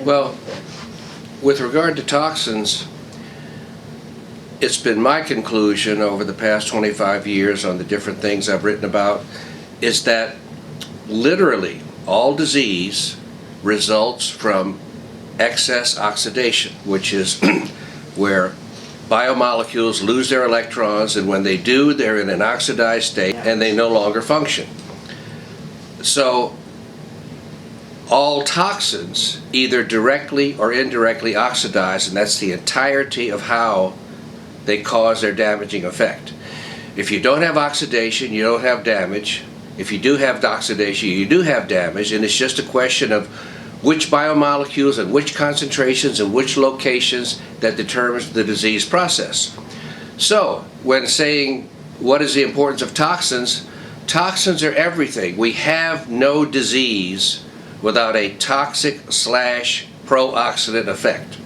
Well, with regard to toxins, it's been my conclusion over the past 25 years on the different things I've written about is that literally all disease results from excess oxidation, which is where biomolecules lose their electrons, and when they do, they're in an oxidized state and they no longer function. So all toxins either directly or indirectly oxidize, and that's the entirety of how they cause their damaging effect. If you don't have oxidation, you don't have damage. If you do have oxidation, you do have damage, and it's just a question of which biomolecules and which concentrations and which locations that determines the disease process. So, when saying what is the importance of toxins, toxins are everything. We have no disease without a toxic/pro-oxidant effect.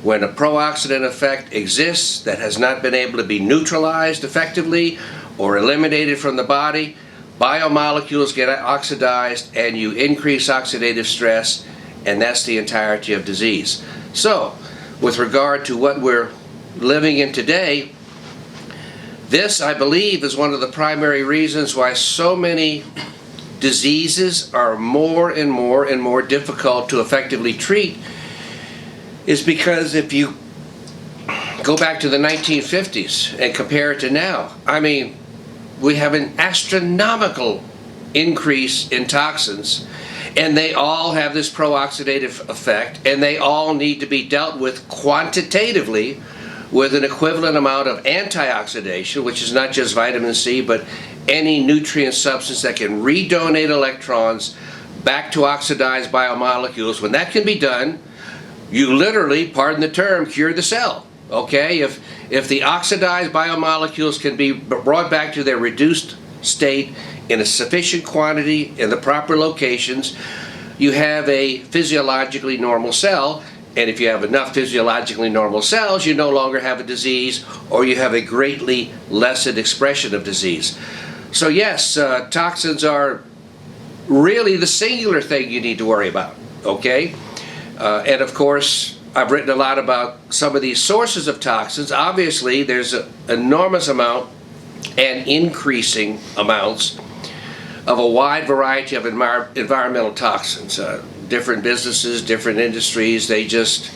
When a pro-oxidant effect exists that has not been able to be neutralized effectively or eliminated from the body, biomolecules get oxidized and you increase oxidative stress, and that's the entirety of disease. So, with regard to what we're living in today, this, I believe, is one of the primary reasons why so many diseases are more and more and more difficult to effectively treat, is because if you go back to the 1950s and compare it to now, I mean, we have an astronomical increase in toxins, and they all have this pro-oxidative effect, and they all need to be dealt with quantitatively with an equivalent amount of antioxidation, which is not just vitamin C, but any nutrient substance that can redonate electrons back to oxidized biomolecules. When that can be done, you literally, pardon the term, cure the cell. Okay? If the oxidized biomolecules can be brought back to their reduced state in a sufficient quantity in the proper locations, you have a physiologically normal cell. And if you have enough physiologically normal cells, you no longer have a disease, or you have a greatly lessened expression of disease. So yes, toxins are really the singular thing you need to worry about, okay? And of course, I've written a lot about some of these sources of toxins. Obviously, there's an enormous amount and increasing amounts of a wide variety of environmental toxins. Different businesses, different industries, they just,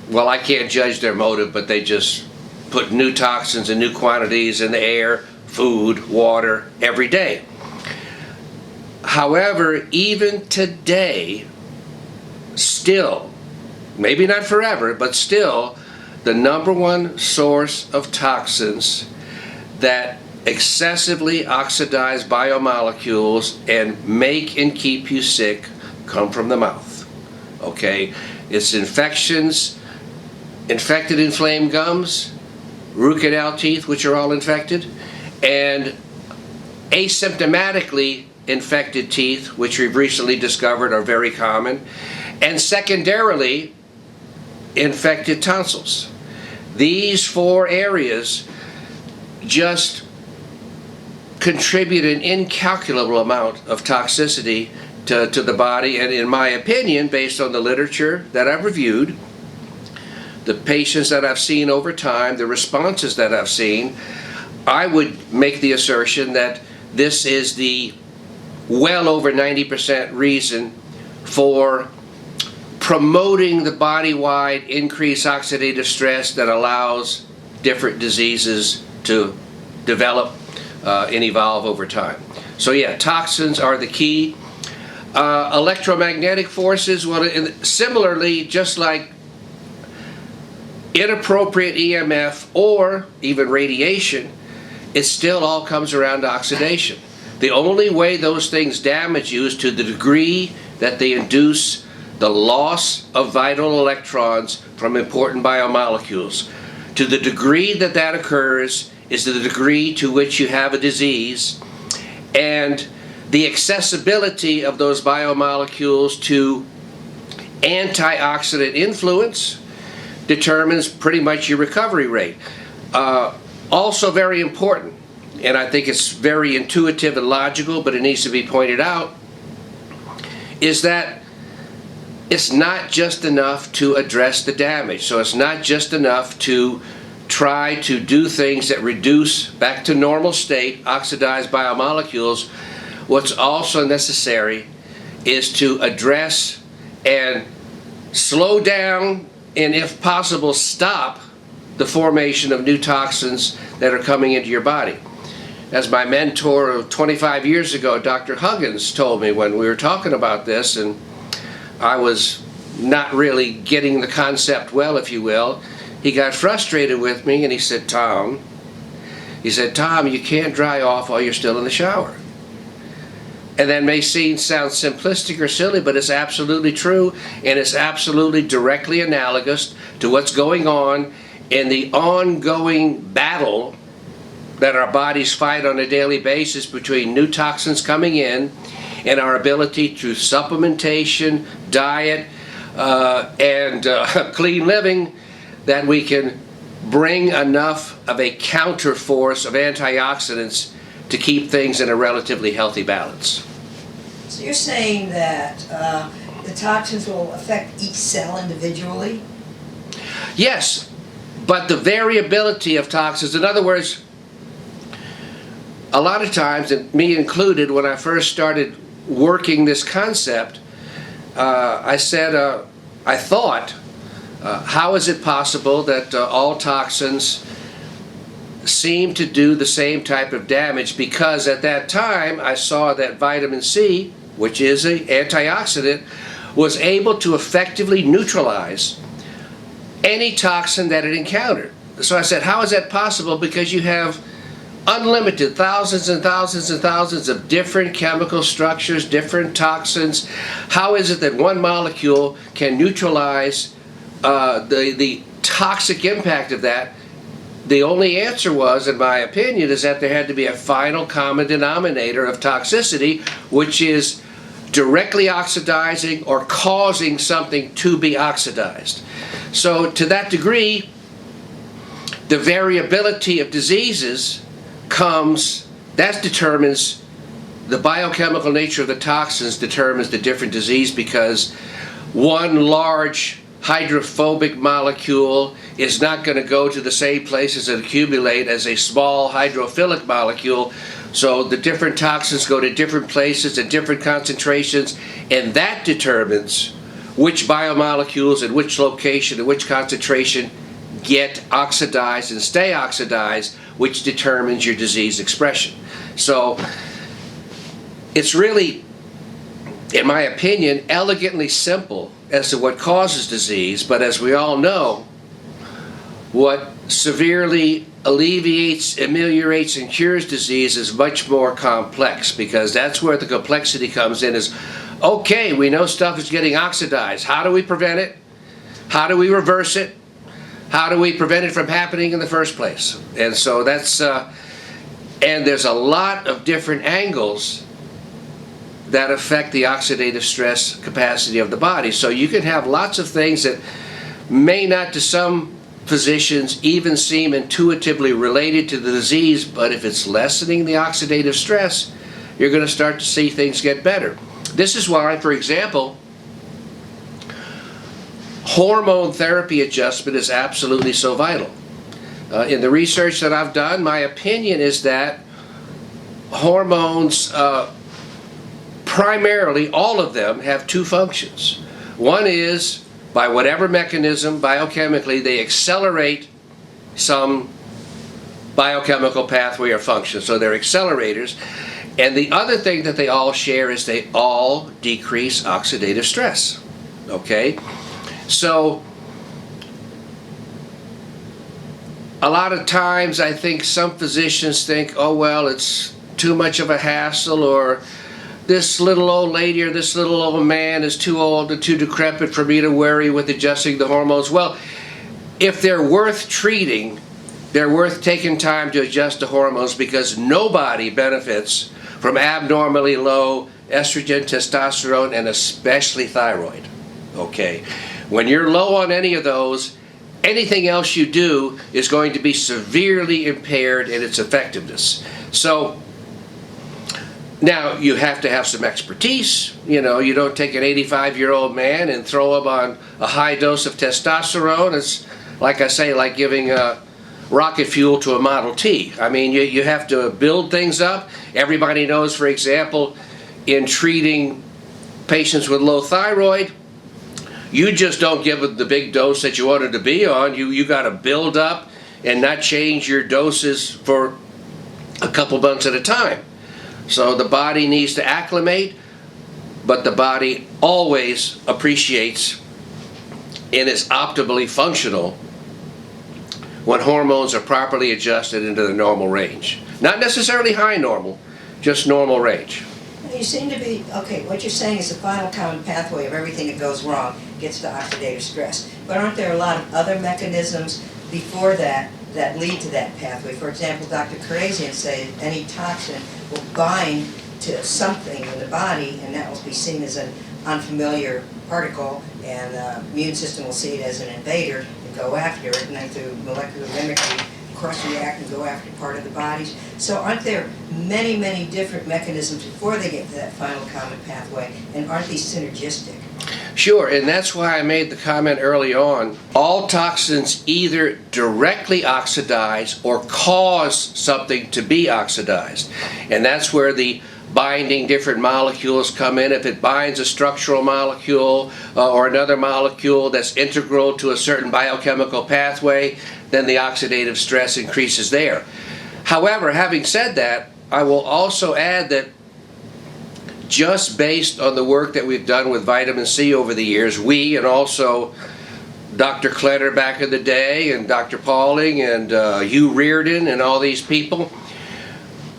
well, I can't judge their motive, but they just put new toxins and new quantities in the air, food, water, every day. However, even today, still, maybe not forever, but still, the number one source of toxins that excessively oxidize biomolecules and make and keep you sick come from the mouth. Okay? It's infections, infected inflamed gums, root canal teeth, which are all infected, and asymptomatically infected teeth, which we've recently discovered are very common, and secondarily, infected tonsils. These four areas just contribute an incalculable amount of toxicity to the body, and in my opinion, based on the literature that I've reviewed, the patients that I've seen over time, the responses that I've seen, I would make the assertion that this is the well over 90% reason for promoting the body-wide increased oxidative stress that allows different diseases to develop and evolve over time. So yeah, toxins are the key. Electromagnetic forces, well, similarly, just like inappropriate EMF or even radiation, it still all comes around to oxidation. The only way those things damage you is to the degree that they induce the loss of vital electrons from important biomolecules. To the degree that that occurs is the degree to which you have a disease, and the accessibility of those biomolecules to antioxidant influence determines pretty much your recovery rate. Also very important, and I think it's very intuitive and logical, but it needs to be pointed out, is that it's not just enough to address the damage. So it's not just enough to try to do things that reduce back to normal state oxidized biomolecules. What's also necessary is to address and slow down, and if possible stop, the formation of new toxins that are coming into your body. As my mentor of 25 years ago, Dr. Huggins, told me when we were talking about this, and I was not really getting the concept well, if you will, he got frustrated with me and he said, Tom, you can't dry off while you're still in the shower. And that may sound simplistic or silly, but it's absolutely true, and it's absolutely directly analogous to what's going on in the ongoing battle that our bodies fight on a daily basis between new toxins coming in and our ability through supplementation, diet, and clean living that we can bring enough of a counter force of antioxidants to keep things in a relatively healthy balance. So you're saying that the toxins will affect each cell individually? Yes, but the variability of toxins, in other words, a lot of times, and me included, when I first started working this concept, I thought, how is it possible that all toxins seem to do the same type of damage? Because at that time I saw that vitamin C, which is an antioxidant, was able to effectively neutralize any toxin that it encountered. So I said, how is that possible? Because you have unlimited thousands and thousands and thousands of different chemical structures, different toxins. How is it that one molecule can neutralize the toxic impact of that? The only answer was, in my opinion, is that there had to be a final common denominator of toxicity, which is directly oxidizing or causing something to be oxidized. So to that degree, the variability of diseases determines the biochemical nature of the toxins, determines the different disease, because one large hydrophobic molecule is not going to go to the same places and accumulate as a small hydrophilic molecule. So the different toxins go to different places at different concentrations, and that determines which biomolecules and which location and which concentration get oxidized and stay oxidized, which determines your disease expression. So it's really, in my opinion, elegantly simple as to what causes disease, but as we all know, what severely alleviates, ameliorates, and cures disease is much more complex, because that's where the complexity comes in. Is, okay, we know stuff is getting oxidized. How do we prevent it? How do we reverse it? How do we prevent it from happening in the first place? And so that's, and there's a lot of different angles that affect the oxidative stress capacity of the body. So you can have lots of things that may not, to some physicians, even seem intuitively related to the disease, but if it's lessening the oxidative stress, you're going to start to see things get better. This is why, for example, hormone therapy adjustment is absolutely so vital. In the research that I've done, my opinion is that hormones, primarily all of them, have two functions. One is, by whatever mechanism, biochemically, they accelerate some biochemical pathway or function. So they're accelerators. And the other thing that they all share is they all decrease oxidative stress. Okay? So a lot of times I think some physicians think, oh well, it's too much of a hassle, or this little old lady or this little old man is too old and too decrepit for me to worry with adjusting the hormones. Well, if they're worth treating, they're worth taking time to adjust the hormones, because nobody benefits from abnormally low estrogen, testosterone, and especially thyroid. Okay? When you're low on any of those, anything else you do is going to be severely impaired in its effectiveness. So Now, you have to have some expertise. You know, you don't take an 85-year-old man and throw him on a high dose of testosterone. It's, like I say, like giving rocket fuel to a Model T. I mean, you have to build things up. Everybody knows, for example, in treating patients with low thyroid, you just don't give it the big dose that you wanted to be on. You got to build up and not change your doses for a couple months at a time. So the body needs to acclimate, but the body always appreciates and is optimally functional when hormones are properly adjusted into the normal range. Not necessarily high normal, just normal range. You seem to be, okay, what you're saying is the final common pathway of everything that goes wrong gets to oxidative stress. But aren't there a lot of other mechanisms before that that lead to that pathway? For example, Dr. Karazian said any toxin will bind to something in the body, and that will be seen as an unfamiliar particle, and the immune system will see it as an invader and go after it, and then through molecular mimicry, cross-react and go after part of the bodies. So aren't there many, many different mechanisms before they get to that final common pathway, and aren't these synergistic? Sure, and that's why I made the comment early on. All toxins either directly oxidize or cause something to be oxidized. And that's where the binding different molecules come in. If it binds a structural molecule or another molecule that's integral to a certain biochemical pathway, then the oxidative stress increases there. However, having said that, I will also add that just based on the work that we've done with vitamin C over the years, we and also Dr. Kletter back in the day and Dr. Pauling and Hugh Reardon and all these people,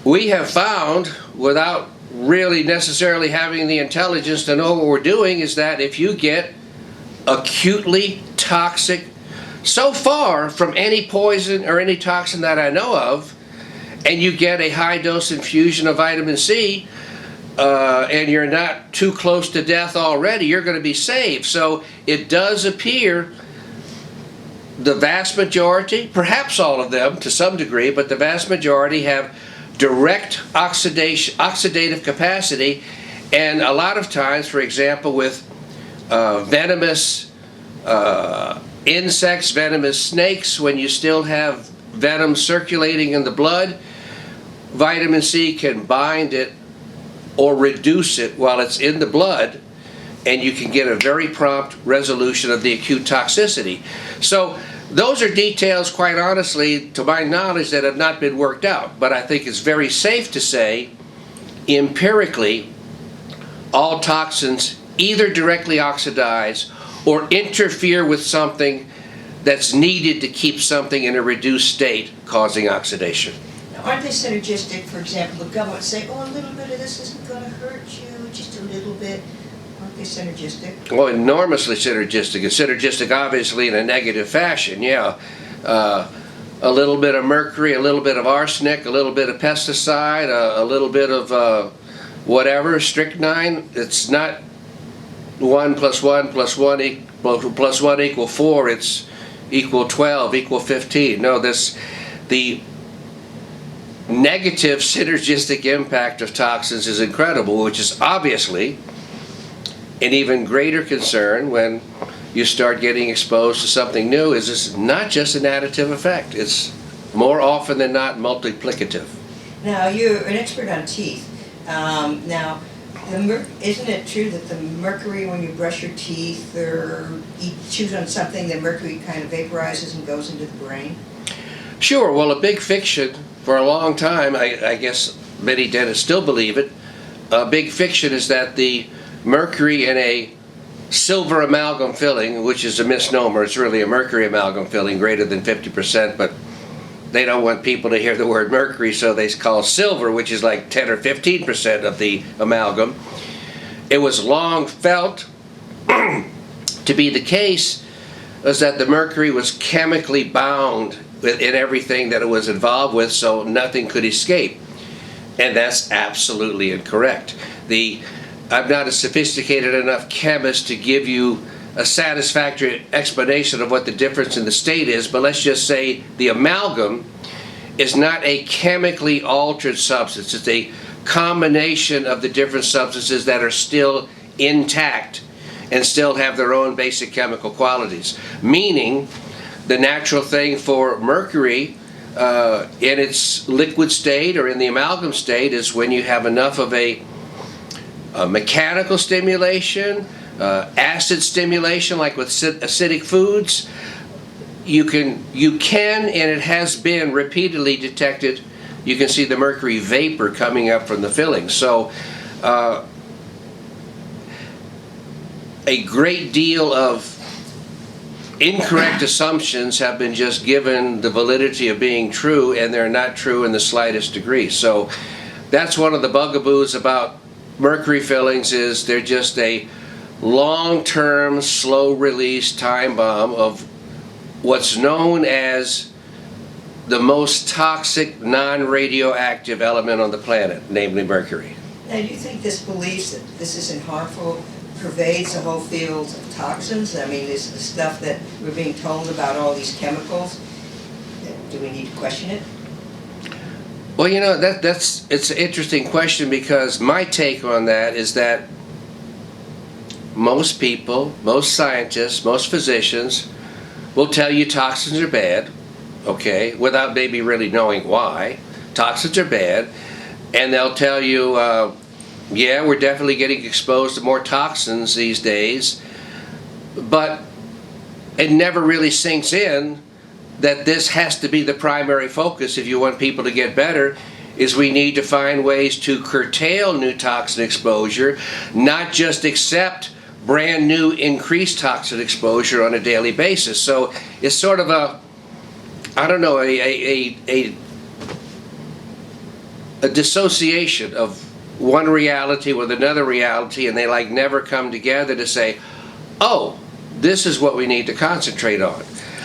we have found, without really necessarily having the intelligence to know what we're doing, is that if you get acutely toxic, so far from any poison or any toxin that I know of, and you get a high dose infusion of vitamin C, and you're not too close to death already, you're going to be saved. So it does appear the vast majority, perhaps all of them to some degree, but the vast majority have direct oxidative capacity. And a lot of times, for example, with venomous insects, venomous snakes, when you still have venom circulating in the blood, vitamin C can bind it or reduce it while it's in the blood, and you can get a very prompt resolution of the acute toxicity. So those are details, quite honestly, to my knowledge, that have not been worked out. But I think it's very safe to say, empirically, all toxins either directly oxidize or interfere with something that's needed to keep something in a reduced state, causing oxidation. Now, aren't they synergistic? For example, the government say, oh, a little bit of this isn't going to hurt you, just a little bit. Aren't they synergistic? Well, enormously synergistic. It's synergistic, obviously, in a negative fashion, yeah. A little bit of mercury, a little bit of arsenic, a little bit of pesticide, a little bit of whatever, strychnine. It's not 1 + 1 + 1 plus 1 equal 4. It's equal 12, equal 15. No, the negative synergistic impact of toxins is incredible, which is obviously an even greater concern when you start getting exposed to something new. Is this not just an additive effect? It's more often than not multiplicative. Now, you're an expert on teeth. Now, isn't it true that the mercury, when you brush your teeth or chew on something, the mercury kind of vaporizes and goes into the brain? Sure. Well, a big fiction for a long time, I guess many dentists still believe it, a big fiction is that the mercury in a silver amalgam filling, which is a misnomer, it's really a mercury amalgam filling greater than 50%, but they don't want people to hear the word mercury, so they call silver, which is like 10 or 15% of the amalgam. It was long felt to be the case is that the mercury was chemically bound in everything that it was involved with, so nothing could escape. And that's absolutely incorrect. I'm not a sophisticated enough chemist to give you a satisfactory explanation of what the difference in the state is, but let's just say the amalgam is not a chemically altered substance. It's a combination of the different substances that are still intact and still have their own basic chemical qualities. Meaning, the natural thing for mercury in its liquid state or in the amalgam state is when you have enough of a mechanical stimulation, acid stimulation, like with acidic foods, you can and it has been repeatedly detected. You can see the mercury vapor coming up from the fillings. So a great deal of incorrect assumptions have been just given the validity of being true, and they're not true in the slightest degree. So that's one of the bugaboos about mercury fillings, is they're just a long-term, slow-release time bomb of what's known as the most toxic non-radioactive element on the planet, namely mercury. Now, do you think this belief that this isn't harmful pervades the whole field of toxins? I mean, is the stuff that we're being told about all these chemicals, do we need to question it? Well, you know, it's an interesting question, because my take on that is that most people, most scientists, most physicians will tell you toxins are bad, okay, without maybe really knowing why. Toxins are bad, and they'll tell you, yeah, we're definitely getting exposed to more toxins these days, but it never really sinks in that this has to be the primary focus if you want people to get better, is we need to find ways to curtail new toxin exposure, not just accept brand new increased toxin exposure on a daily basis. So it's sort of a, I don't know, a dissociation of one reality with another reality, and they like never come together to say, oh, this is what we need to concentrate on.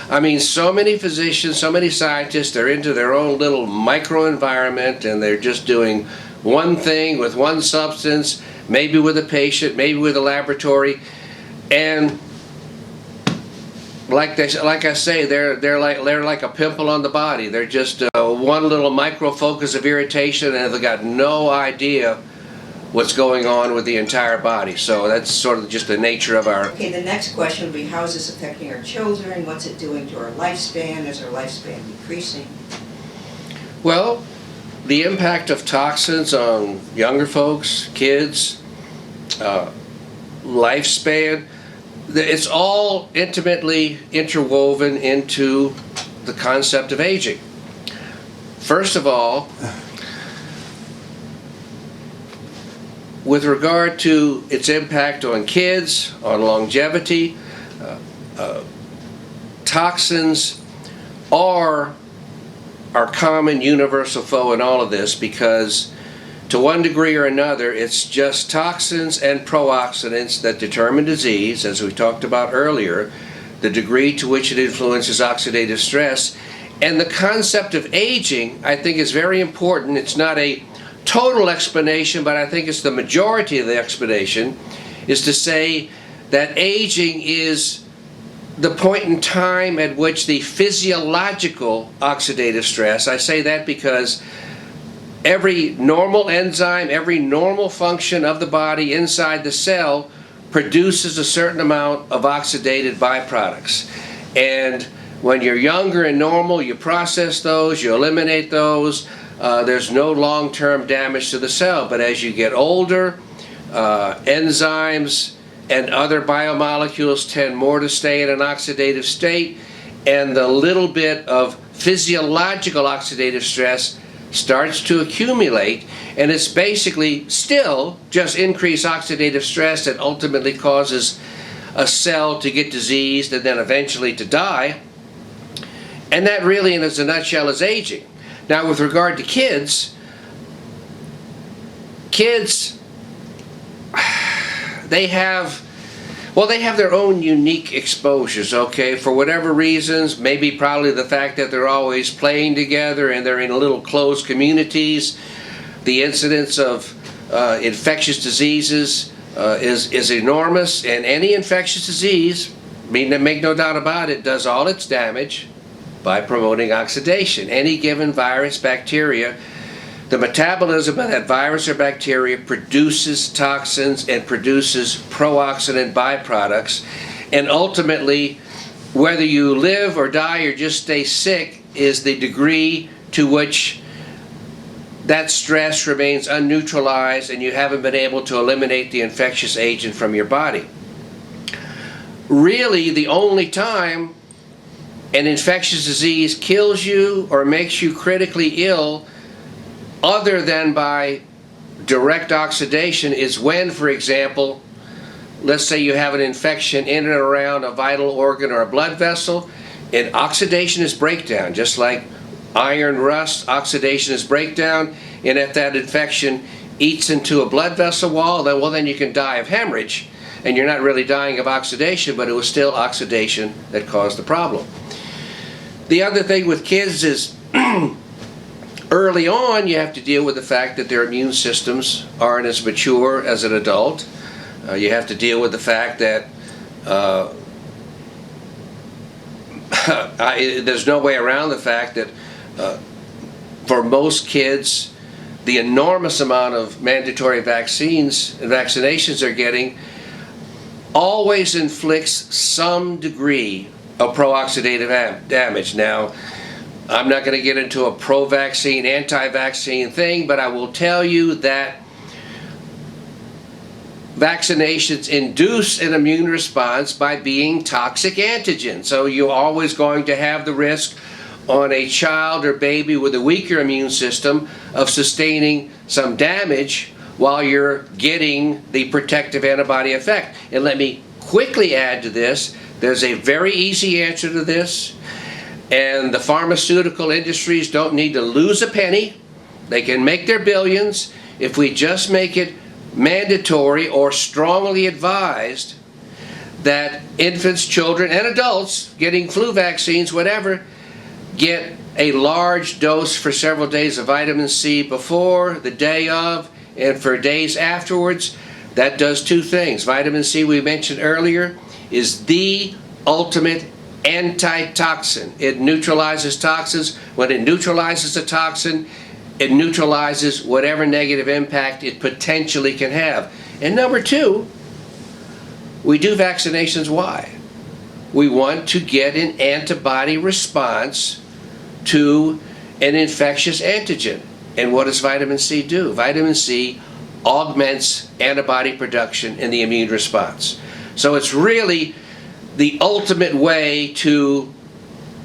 I mean, so many physicians, so many scientists, they're into their own little microenvironment, and they're just doing one thing with one substance, maybe with a patient, maybe with a laboratory, and like I say, they're like a pimple on the body. They're just one little micro focus of irritation, and they've got no idea what's going on with the entire body. So that's sort of just the nature of our... Okay, the next question would be, how is this affecting our children? What's it doing to our lifespan? Is our lifespan decreasing? Well, the impact of toxins on younger folks, kids, lifespan, it's all intimately interwoven into the concept of aging. First of all, with regard to its impact on kids, on longevity, toxins are our common universal foe in all of this, because to one degree or another, it's just toxins and pro-oxidants that determine disease, as we talked about earlier, the degree to which it influences oxidative stress. And the concept of aging, I think, is very important. It's not a total explanation, but I think it's the majority of the explanation, is to say that aging is the point in time at which the physiological oxidative stress, I say that because every normal enzyme, every normal function of the body inside the cell produces a certain amount of oxidated byproducts. And when you're younger and normal, you process those, you eliminate those, there's no long-term damage to the cell. But as you get older, enzymes and other biomolecules tend more to stay in an oxidative state, and the little bit of physiological oxidative stress starts to accumulate, and it's basically still just increased oxidative stress that ultimately causes a cell to get diseased and then eventually to die. And that really, in a nutshell, is aging. Now, with regard to kids, they have their own unique exposures, okay? For whatever reasons, maybe probably the fact that they're always playing together and they're in little closed communities, the incidence of infectious diseases is enormous, and any infectious disease, make no doubt about it, does all its damage by promoting oxidation. Any given virus, bacteria, The metabolism of that virus or bacteria produces toxins and produces pro-oxidant byproducts, and ultimately, whether you live or die or just stay sick is the degree to which that stress remains unneutralized and you haven't been able to eliminate the infectious agent from your body. Really, the only time an infectious disease kills you or makes you critically ill, other than by direct oxidation, is when, for example, let's say you have an infection in and around a vital organ or a blood vessel, and oxidation is breakdown, just like iron rust, oxidation is breakdown, and if that infection eats into a blood vessel wall, then you can die of hemorrhage, and you're not really dying of oxidation, but it was still oxidation that caused the problem. The other thing with kids is early on you have to deal with the fact that their immune systems aren't as mature as an adult. You have to deal with the fact that there's no way around the fact that for most kids, the enormous amount of mandatory vaccines and vaccinations they're getting always inflicts some degree of pro-oxidative damage. Now, I'm not going to get into a pro-vaccine, anti-vaccine thing, but I will tell you that vaccinations induce an immune response by being toxic antigens. So you're always going to have the risk on a child or baby with a weaker immune system of sustaining some damage while you're getting the protective antibody effect. And let me quickly add to this, there's a very easy answer to this, and the pharmaceutical industries don't need to lose a penny. They can make their billions if we just make it mandatory or strongly advised that infants, children, and adults getting flu vaccines, whatever, get a large dose for several days of vitamin C before, the day of, and for days afterwards. That does two things. Vitamin C, we mentioned earlier, is the ultimate antitoxin. It neutralizes toxins. When it neutralizes a toxin, it neutralizes whatever negative impact it potentially can have. And number two, we do vaccinations. Why? We want to get an antibody response to an infectious antigen. And what does vitamin C do? Vitamin C augments antibody production in the immune response. So it's really the ultimate way to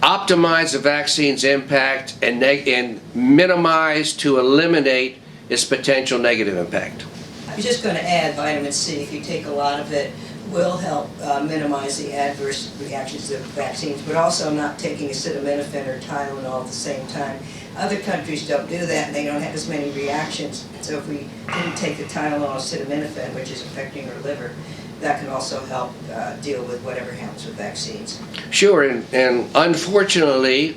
optimize the vaccine's impact and minimize to eliminate its potential negative impact. I was just going to add vitamin C, if you take a lot of it, will help minimize the adverse reactions to vaccines, but also not taking acetaminophen or Tylenol at the same time. Other countries don't do that, and they don't have as many reactions. So if we didn't take the Tylenol acetaminophen, which is affecting our liver, that can also help deal with whatever happens with vaccines. Sure, and unfortunately,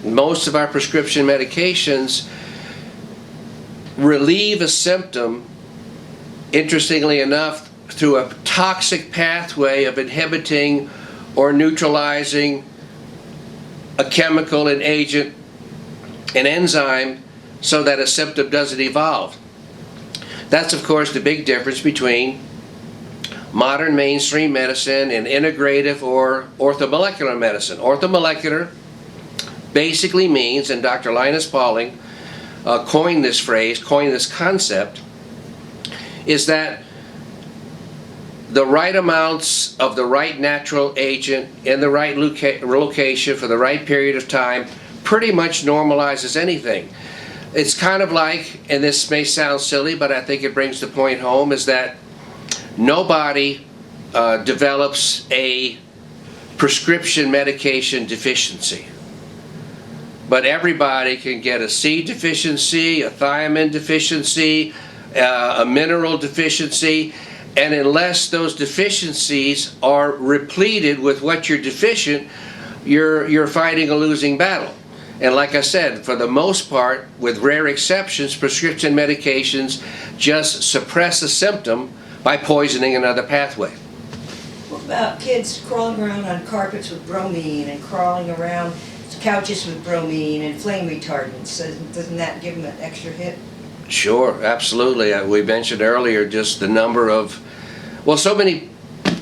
most of our prescription medications relieve a symptom, interestingly enough, through a toxic pathway of inhibiting or neutralizing a chemical, an agent, an enzyme, so that a symptom doesn't evolve. That's, of course, the big difference between modern mainstream medicine and integrative or orthomolecular medicine. Orthomolecular basically means, and Dr. Linus Pauling coined this phrase, coined this concept, is that the right amounts of the right natural agent in the right location for the right period of time pretty much normalizes anything. It's kind of like, and this may sound silly, but I think it brings the point home, is that nobody develops a prescription medication deficiency. But everybody can get a C deficiency, a thiamine deficiency, a mineral deficiency, and unless those deficiencies are repleted with what you're deficient, you're fighting a losing battle. And like I said, for the most part, with rare exceptions, prescription medications just suppress a symptom by poisoning another pathway. What about kids crawling around on carpets with bromine and crawling around couches with bromine and flame retardants, doesn't that give them an extra hit? Sure, absolutely. We mentioned earlier just the number of, well, so many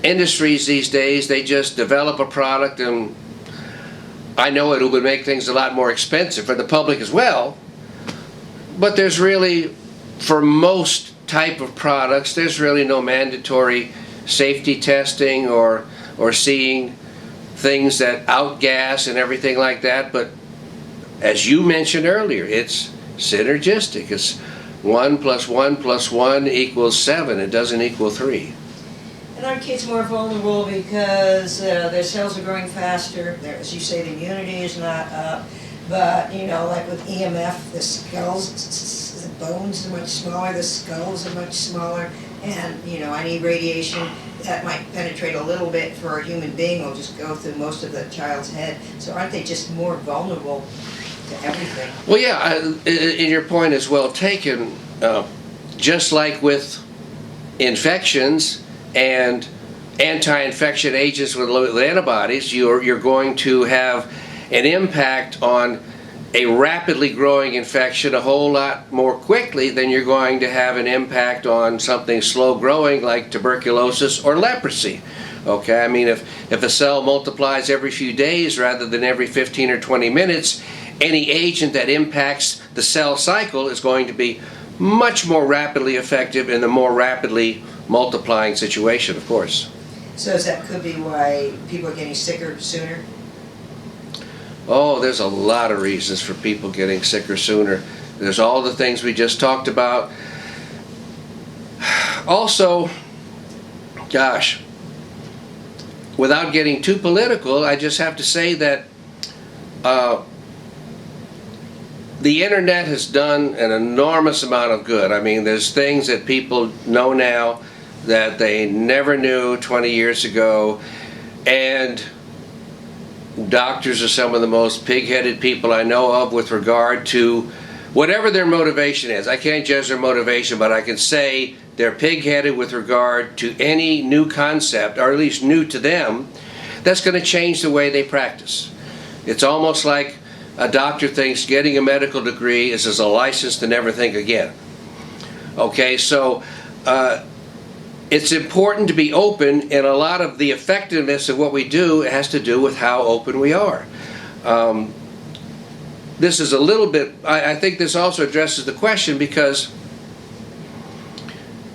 industries these days, they just develop a product, and I know it would make things a lot more expensive for the public as well, but there's really, for most type of products, there's really no mandatory safety testing or seeing things that outgas and everything like that. But as you mentioned earlier, it's synergistic. It's 1 + 1 + 1 = 7. It doesn't equal 3. And are kids more vulnerable because their cells are growing faster? As you say, the immunity is not up. But, you know, like with EMF, the skulls, the bones are much smaller, the skulls are much smaller, and, you know, any radiation that might penetrate a little bit for a human being will just go through most of the child's head. So aren't they just more vulnerable to everything? Well, yeah, and your point is well taken. Just like with infections and anti-infection agents with antibodies, you're going to have an impact on a rapidly growing infection a whole lot more quickly than you're going to have an impact on something slow growing like tuberculosis or leprosy. Okay, I mean, if a cell multiplies every few days rather than every 15 or 20 minutes, any agent that impacts the cell cycle is going to be much more rapidly effective in the more rapidly multiplying situation, of course. So that could be why people are getting sicker sooner? Oh, there's a lot of reasons for people getting sicker sooner. There's all the things we just talked about. Also, gosh, without getting too political, I just have to say that the internet has done an enormous amount of good. I mean, there's things that people know now that they never knew 20 years ago, and doctors are some of the most pig-headed people I know of with regard to whatever their motivation is. I can't judge their motivation, but I can say they're pig-headed with regard to any new concept, or at least new to them, that's going to change the way they practice. It's almost like a doctor thinks getting a medical degree is as a license to never think again. Okay, so it's important to be open, and a lot of the effectiveness of what we do has to do with how open we are. This is a little bit, I think this also addresses the question, because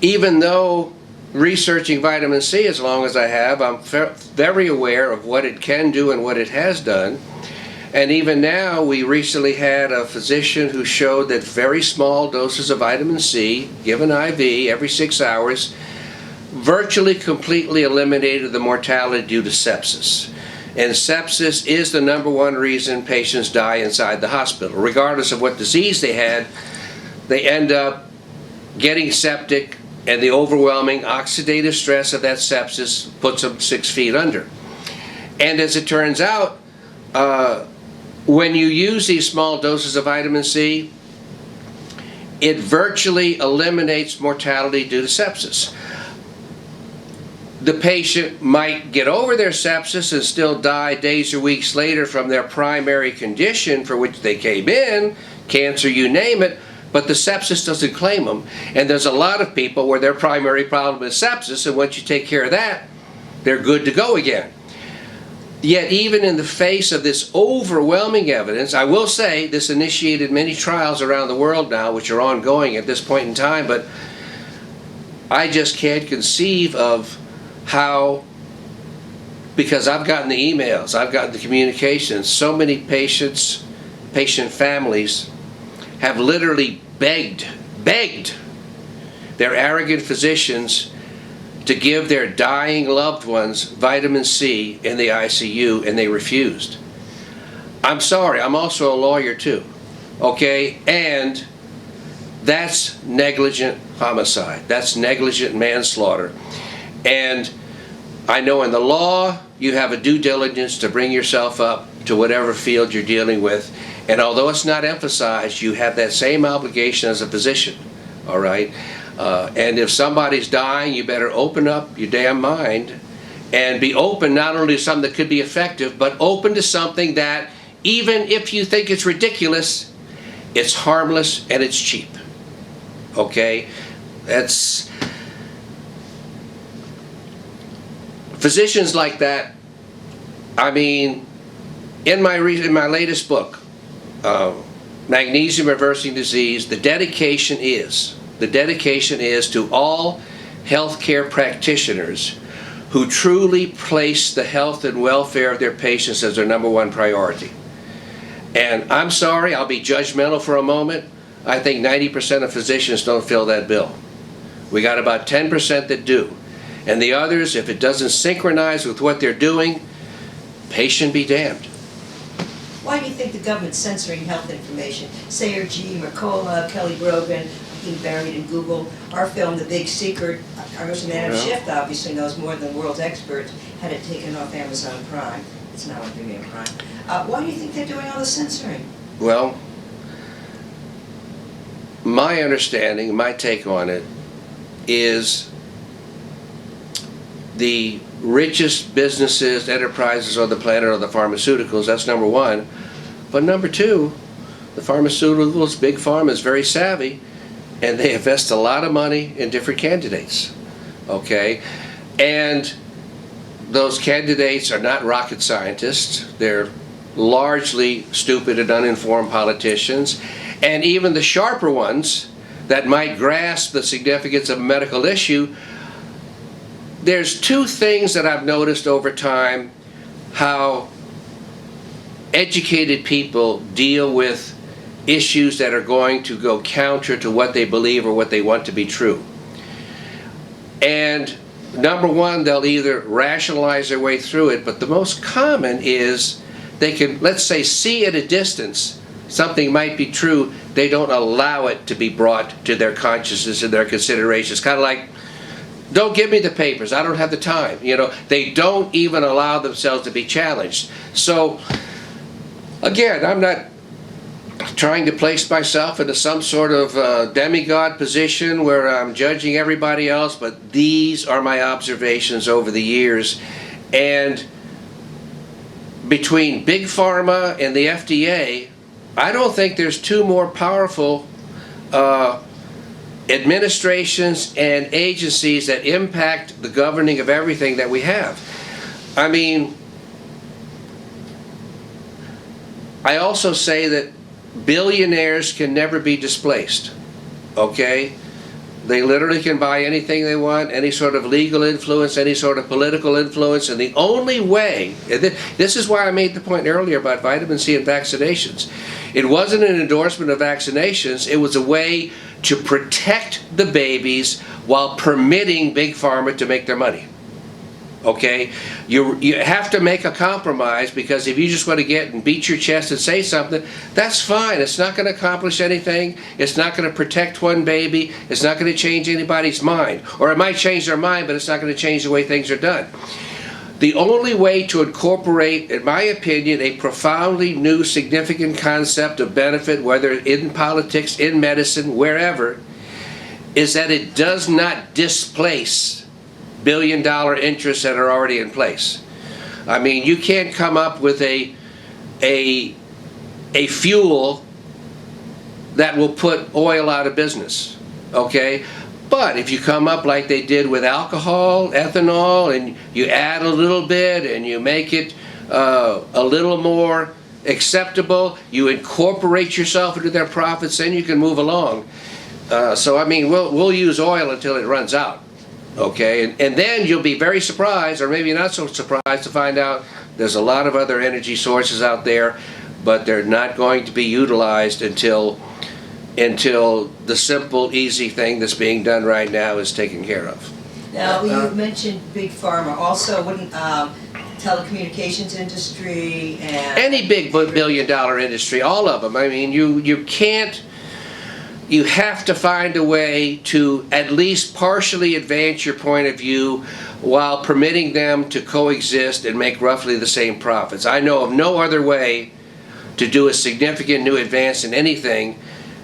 even though researching vitamin C as long as I have, I'm very aware of what it can do and what it has done. And even now, we recently had a physician who showed that very small doses of vitamin C, given IV every 6 hours, virtually completely eliminated the mortality due to sepsis. And sepsis is the #1 reason patients die inside the hospital. Regardless of what disease they had, they end up getting septic, and the overwhelming oxidative stress of that sepsis puts them 6 feet under. And as it turns out, when you use these small doses of vitamin C, it virtually eliminates mortality due to sepsis. The patient might get over their sepsis and still die days or weeks later from their primary condition for which they came in, cancer, you name it, but the sepsis doesn't claim them. And there's a lot of people where their primary problem is sepsis, and once you take care of that, they're good to go again. Yet even in the face of this overwhelming evidence, I will say this initiated many trials around the world now, which are ongoing at this point in time, but I just can't conceive of how, because I've gotten the emails, I've gotten the communications, so many patients, patient families have literally begged their arrogant physicians to give their dying loved ones vitamin C in the ICU, and they refused. I'm sorry, I'm also a lawyer too, okay? And that's negligent homicide. That's negligent manslaughter. And I know in the law, you have a due diligence to bring yourself up to whatever field you're dealing with. And although it's not emphasized, you have that same obligation as a physician, all right? And if somebody's dying, you better open up your damn mind and be open not only to something that could be effective, but open to something that, even if you think it's ridiculous, it's harmless and it's cheap. Okay? That's... Physicians like that, I mean, in my latest book, Magnesium Reversing Disease, the dedication is to all healthcare practitioners who truly place the health and welfare of their patients as their number one priority. And I'm sorry, I'll be judgmental for a moment. I think 90% of physicians don't fill that bill. We got about 10% that do. And the others, if it doesn't synchronize with what they're doing, patient be damned. Why do you think the government's censoring health information? Sayer G., Mercola, Kelly Brogan, being buried in Google. Our film, The Big Secret, Congressman Adam Schiff obviously knows more than the world's experts, had it taken off Amazon Prime. It's now on Premium Prime. Why do you think they're doing all the censoring? Well, my understanding, my take on it, is the richest businesses, enterprises on the planet are the pharmaceuticals. That's number one. But number two, the pharmaceuticals, big pharma is very savvy, and they invest a lot of money in different candidates. Okay? And those candidates are not rocket scientists. They're largely stupid and uninformed politicians. And even the sharper ones that might grasp the significance of a medical issue, there's two things that I've noticed over time how educated people deal with issues that are going to go counter to what they believe or what they want to be true. And number one, they'll either rationalize their way through it, but the most common is they can, let's say, see at a distance something might be true, they don't allow it to be brought to their consciousness and their considerations. Kind of like, don't give me the papers, I don't have the time. You know, they don't even allow themselves to be challenged. So, again, I'm not trying to place myself into some sort of demigod position where I'm judging everybody else, but these are my observations over the years. And between Big Pharma and the FDA, I don't think there's two more powerful administrations and agencies that impact the governing of everything that we have. I mean, I also say that billionaires can never be displaced, okay? They literally can buy anything they want, any sort of legal influence, any sort of political influence, and the only way, and this is why I made the point earlier about vitamin C and vaccinations. It wasn't an endorsement of vaccinations, it was a way to protect the babies while permitting Big Pharma to make their money. Okay? You have to make a compromise, because if you just want to get and beat your chest and say something, that's fine. It's not going to accomplish anything. It's not going to protect one baby. It's not going to change anybody's mind. Or it might change their mind, but it's not going to change the way things are done. The only way to incorporate, in my opinion, a profoundly new, significant concept of benefit, whether in politics, in medicine, wherever, is that it does not displace billion-dollar interests that are already in place. I mean, you can't come up with a fuel that will put oil out of business, okay? But if you come up like they did with alcohol, ethanol, and you add a little bit and you make it a little more acceptable, you incorporate yourself into their profits, then you can move along. So I mean, we'll use oil until it runs out. Okay, and then you'll be very surprised, or maybe not so surprised, to find out there's a lot of other energy sources out there, but they're not going to be utilized until the simple, easy thing that's being done right now is taken care of. Now, you mentioned Big Pharma. Also, wouldn't telecommunications industry and... Any big billion-dollar industry, all of them. I mean, you can't... You have to find a way to at least partially advance your point of view while permitting them to coexist and make roughly the same profits. I know of no other way to do a significant new advance in anything.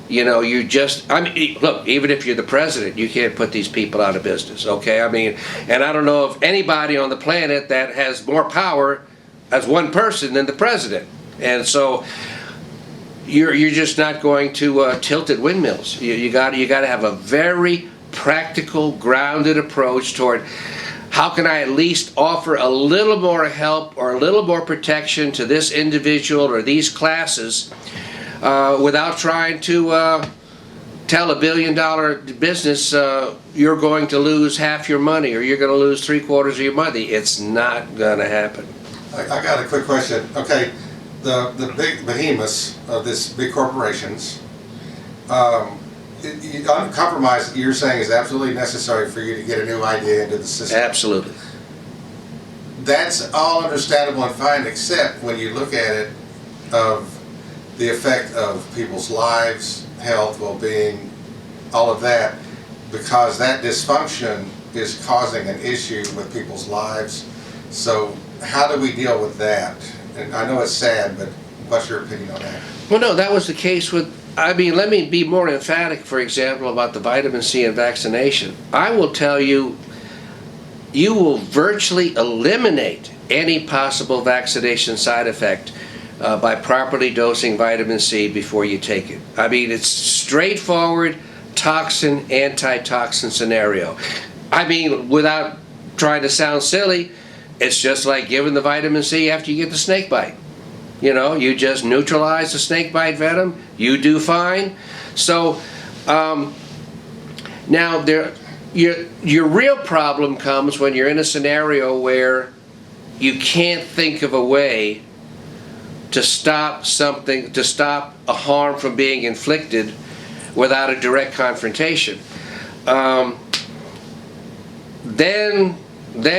You know, you just, I mean, look, even if you're the president, you can't put these people out of business, okay? I mean, and I don't know of anybody on the planet that has more power as one person than the president. And so you're just not going to tilt at windmills. You got to have a very practical, grounded approach toward how can I at least offer a little more help or a little more protection to this individual or these classes without trying to tell a $1 billion business you're going to lose half your money or you're going to lose 3/4 of your money. It's not going to happen. I got a quick question. Okay, the big behemoths of this big corporations, compromise you're saying is absolutely necessary for you to get a new idea into the system. Absolutely. That's all understandable and fine, except when you look at it of the effect of people's lives, health, well-being, all of that, because that dysfunction is causing an issue with people's lives. So how do we deal with that? And I know it's sad, but what's your opinion on that? Well, no, that was the case with, let me be more emphatic, for example, about the vitamin C and vaccination. I will tell you, you will virtually eliminate any possible vaccination side effect by properly dosing vitamin C before you take it. I mean, it's straightforward toxin, antitoxin scenario. I mean, without trying to sound silly, it's just like giving the vitamin C after you get the snake bite. You know, you just neutralize the snake bite venom, you do fine. So now your real problem comes when you're in a scenario where you can't think of a way to stop something, to stop a harm from being inflicted without a direct confrontation. Then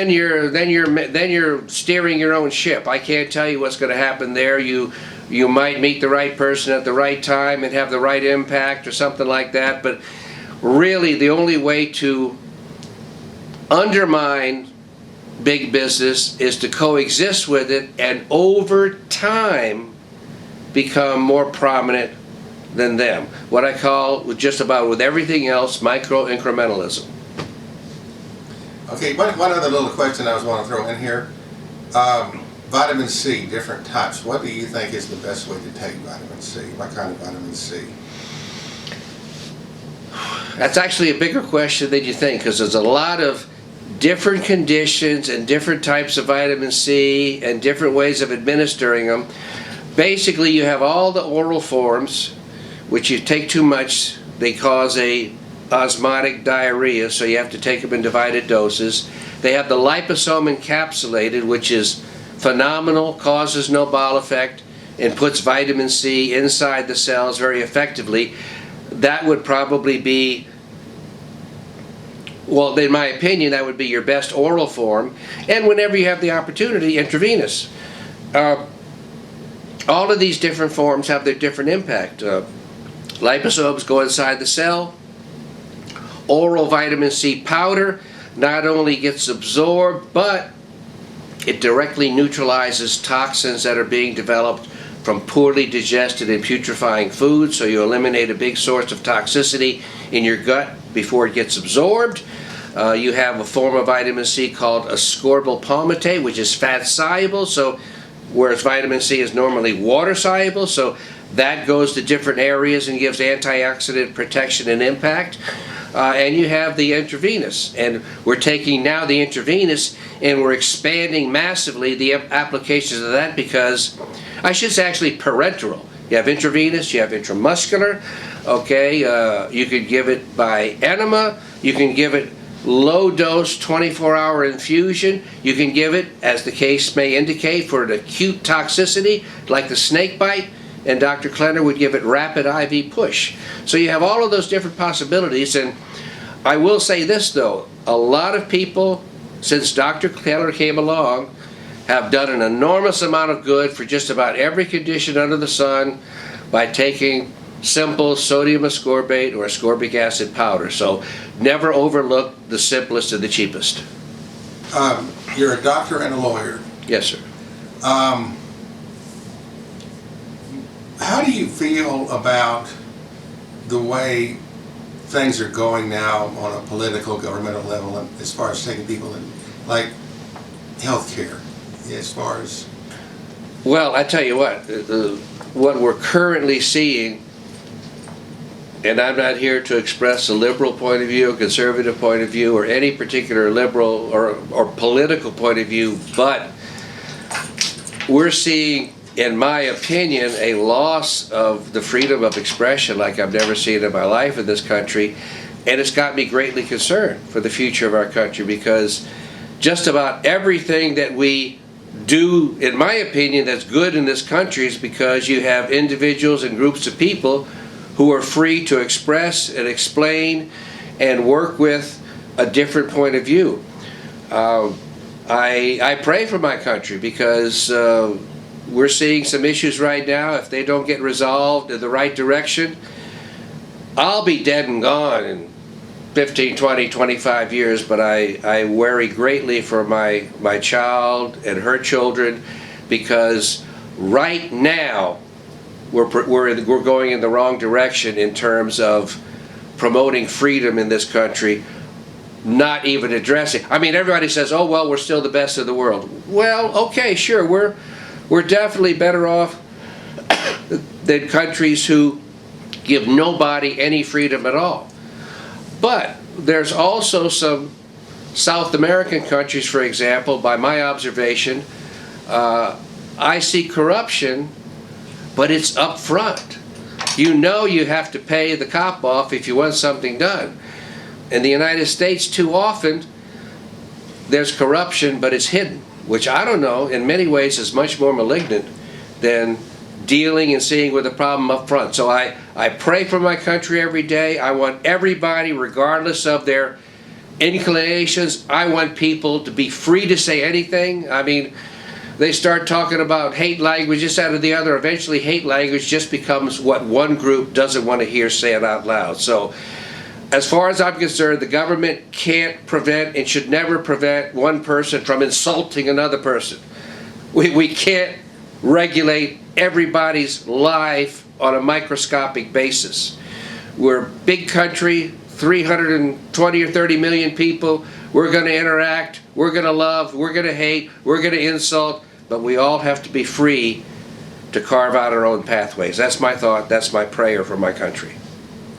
you're steering your own ship. I can't tell you what's going to happen there. You might meet the right person at the right time and have the right impact or something like that. But really, the only way to undermine big business is to coexist with it and over time become more prominent than them. What I call, just about with everything else, micro-incrementalism. Okay, one other little question I was want to throw in here. Vitamin C, different types. What do you think is the best way to take vitamin C? What kind of vitamin C? That's actually a bigger question than you think, because there's a lot of different conditions and different types of vitamin C and different ways of administering them. Basically, you have all the oral forms, which you take too much, they cause a osmotic diarrhea, so you have to take them in divided doses. They have the liposome encapsulated, which is phenomenal, causes no ball effect, and puts vitamin C inside the cells very effectively. That would probably be, well, in my opinion, that would be your best oral form. And whenever you have the opportunity, intravenous. All of these different forms have their different impact. Liposomes go inside the cell. Oral vitamin C powder not only gets absorbed, but it directly neutralizes toxins that are being developed from poorly digested and putrefying foods, so you eliminate a big source of toxicity in your gut before it gets absorbed. You have a form of vitamin C called ascorbyl palmitate, which is fat soluble, so whereas vitamin C is normally water soluble, so that goes to different areas and gives antioxidant protection and impact. And you have the intravenous, and we're taking now the intravenous and we're expanding massively the applications of that, because I should say actually parenteral. You have intravenous, you have intramuscular, okay, you could give it by enema, you can give it low dose 24-hour infusion, you can give it, as the case may indicate, for an acute toxicity like the snake bite, and Dr. Klenner would give it rapid IV push. So you have all of those different possibilities, and I will say this though, a lot of people since Dr. Klenner came along have done an enormous amount of good for just about every condition under the sun by taking simple sodium ascorbate or ascorbic acid powder. So never overlook the simplest and the cheapest. You're a doctor and a lawyer. Yes, sir. How do you feel about the way things are going now on a political, governmental level, and as far as taking people in, like healthcare, as far as Well, I tell you what we're currently seeing, and I'm not here to express a liberal point of view, a conservative point of view, or any particular liberal or political point of view, but we're seeing, in my opinion, a loss of the freedom of expression like I've never seen in my life in this country, and it's got me greatly concerned for the future of our country, because just about everything that we do, in my opinion, that's good in this country is because you have individuals and groups of people who are free to express and explain and work with a different point of view. I pray for my country because we're seeing some issues right now. If they don't get resolved in the right direction, I'll be dead and gone in 15, 20, 25 years, but I worry greatly for my child and her children, because right now we're going in the wrong direction in terms of promoting freedom in this country, not even addressing. I mean, everybody says, oh, well, we're still the best in the world. Well, okay, sure, we're definitely better off than countries who give nobody any freedom at all. But there's also some South American countries, for example, by my observation, I see corruption, but it's up front. You know you have to pay the cop off if you want something done. In the United States, too often, there's corruption, but it's hidden, which I don't know, in many ways is much more malignant than dealing and seeing with the problem up front. So I pray for my country every day. I want everybody, regardless of their inclinations, I want people to be free to say anything. I mean, they start talking about hate language, this, that, or the other. Eventually, hate language just becomes what one group doesn't want to hear said out loud. So, as far as I'm concerned, the government can't prevent and should never prevent one person from insulting another person. We can't regulate everybody's life on a microscopic basis. We're a big country, 320 or 30 million people. We're going to interact, we're going to love, we're going to hate, we're going to insult, but we all have to be free to carve out our own pathways. That's my thought, that's my prayer for my country.